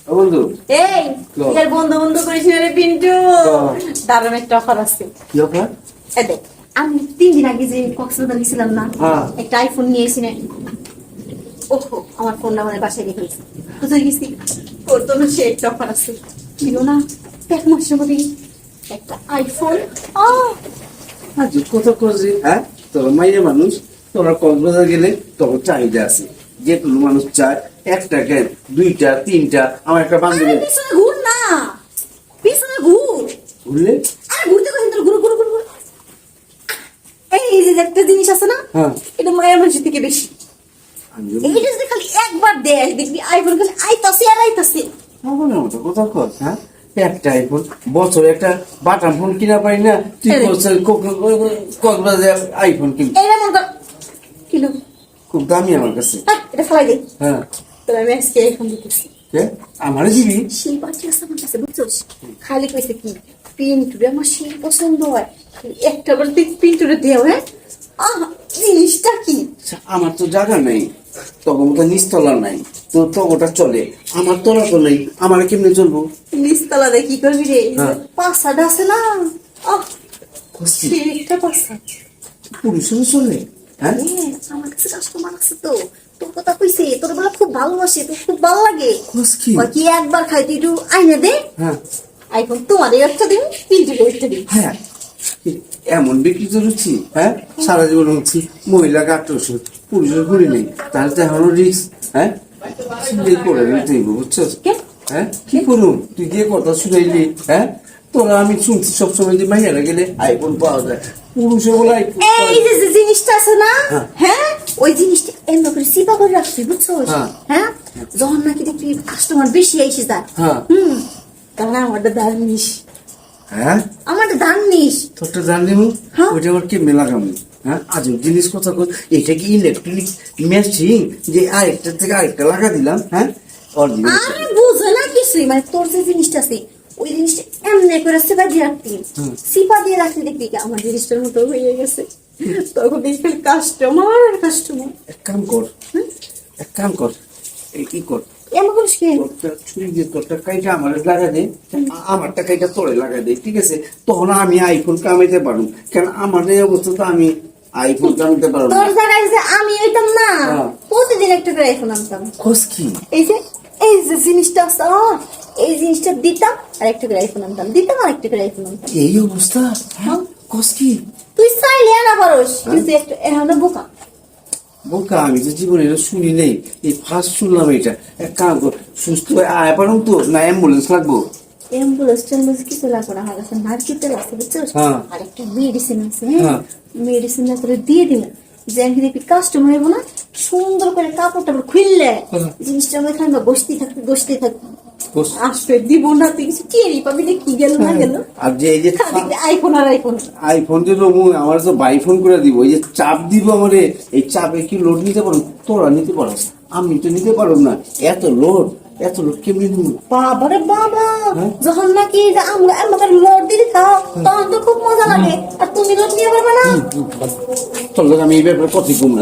বন্ধু এই এর বন্ধু বন্ধু করিস রে পিন্টু দারুণ একটা অফার আছে। কি অফার? এই দেখ আমি 3 দিন আগে যে কক্সবাজার গেছিলাম না, একটা আইফোন নিয়ে এসেছি না। ওহো আমার ফোনটা আমার বাসায় রেখে গেছি, বুঝে গেছি তোর তো সে একটা অফার আছে ছিল না, এক মাসের মধ্যে একটা আইফোন। আজ কত করছি, হ্যাঁ তোর মাইরে মানুষ, তোরা কক্সবাজার গেলে তোর চাহিদা আছে, যে কোনো মানুষ চায় একটা কেন 2টা 3টা। আমার একটা বান্ধবী পিছনে ঘুর না, পিছনে ঘুর, ঘুরলে আরে ঘুরতে কই তোর ঘুর ঘুর ঘুর। এই যে একটা জিনিস আছে না, এটা মায়ের মানুষের থেকে বেশি। এইটা যদি খালি একবার দেখ দেখবি আইফোন খালি আইতাছে আর আইতাছে। মনে মতো কথা কর, হ্যাঁ একটা আইফোন বছরে একটা বাটাম ফোন কিনা পারি না, তুই কক্সবাজার আইফোন কিন। এইটা মনে কর কিলো খুব দামি আমার কাছে। এটা ফেলাই দে। হ্যাঁ তবে আমি আজকে আইফোন দিতেছি। আমার দিবি সেই বাচ্চা আছে আমার কাছে, বুঝছোস? খালি কইছে কি পিন্টুরে আমার সেই পছন্দ হয়, একটা বার তুই পিন্টুরে দেও। হ্যাঁ জিনিসটা কি, আমার তো জায়গা নাই, তখন তো নিচতলা নাই, তো ওটা চলে, আমার তলা তো নেই, আমার কেমনে চলবো? নিচতলা দিয়ে কি করবি রে? পাশাটা আছে না, একটা পাশা পুরুষেরও চলে। হ্যাঁ আমার কাছে কাস্টমার আছে তো, তোর কথা কইছে, তোর বলা খুব ভালোবাসে, তোর খুব ভালো লাগে। কি একবার খাই তুই একটু আইনে দে। হ্যাঁ আইফোন তোমার একটা দিন, পিন্টুরে একটা দিন। হ্যাঁ এমন বিক্রি তো রুচি, হ্যাঁ সারা জীবন হচ্ছি মহিলা 800, পুরুষের ঘুরি নেই, তাহলে তো এখনো রিক্স। হ্যাঁ করে তুই বুঝছো? হ্যাঁ কি করুন, তুই দিয়ে কথা শুনাইলি? হ্যাঁ তোরা আমি শুনছি সবসময় যে মাইয়ারা গেলে আইফোন পাওয়া যায়, পুরুষে বলে আইফোন। এই যে জিনিসটা আছে না, হ্যাঁ ওই জিনিসটা এমন করে সিপা করে রাখছি, বুঝছো? হ্যাঁ যখন নাকি দেখবি কাস্টমার বেশি এসে যায়, তাহলে আমারটা দাম নিস। হ্যাঁ আমারটা দাম নিস, তোরটা জানি ওইটা আবার কেমনে লাগাবো? হ্যাঁ আজব জিনিস কথা কর, এটা কি ইলেকট্রনিক মেশিন যে আরেকটা থেকে আরেকটা লাগা দিলাম? হ্যাঁ আরে বুঝো না কিছুই, মানে তোর যে জিনিসটা আছে ওই জিনিসটা এমনি করে সিপা দিয়ে রাখতি, সিপা দিয়ে রাখতে দেখবি কি আমার জিনিসটার মতো হয়ে গেছে। তখন দেখবি কাস্টমার আর কাস্টমার। এক কাম কর এই কি কর, এমন করিস কি? ছুরি দিয়ে তোরটা কাইটা আমার লাগা দে, আমারটা কাইটা তোরে লাগা দে, ঠিক আছে? তখন আমি আইফোন কামাইতে পারবো, কেন আমার এই অবস্থা তো আমি আইফোন কামাইতে পারবো না। তোর জায়গায় যে আমি হইতাম না, প্রতিদিন একটা করে আইফোন আনতাম। খোঁজ কি এই যে জিনিসটা আছে, এই জিনিসটা দিতাম আর একটা করে আইফোন আনতাম, দিতাম আর একটা করে আইফোন আনতাম। এই অবস্থা? খোঁজ কি? তুই চাইলে না পারোস, কিন্তু একটা এখন বোকা বোকা আমি তো জীবনে এটা শুনি নেই, এই ফার্স্ট শুনলাম এটা। এক কাম কর, সুস্থ হয়ে আয় পারো তো, না অ্যাম্বুলেন্স লাগবো? অ্যাম্বুলেন্স ট্যাম্বুলেন্স কিছু লাগবে না, আমার কাছে নারকেল আছে, বুঝছিস? আর একটা মেডিসিন আছে, হ্যাঁ মেডিসিন করে দিয়ে দিলাম, যে আমি দেখবি কাস্টমার হইব না, সুন্দর করে কাপড় টাপড় খুললে জিনিসটা আমরা এখানে বসতেই থাকবি আসবে দিব না, তুই কিছু টেরই পাবি যে কি গেল না গেল। আর যে এই যে আইফোন আর আইফোন আইফোন যে আমার তো বাইফোন করে দিব, এই যে চাপ দিব আমারে, এই চাপে কি লোড নিতে পারো? তোরা নিতে পারো, আমি তো নিতে পারো না। এত লোড কেমনি নিব? বাবারে বাবা, যখন নাকি আমরা আমাকে লোড দিতে খাও তখন তো খুব মজা লাগে, আর তুমি লোড নিয়ে পারবে না। চল আমি এই ব্যাপারে কতই কম না।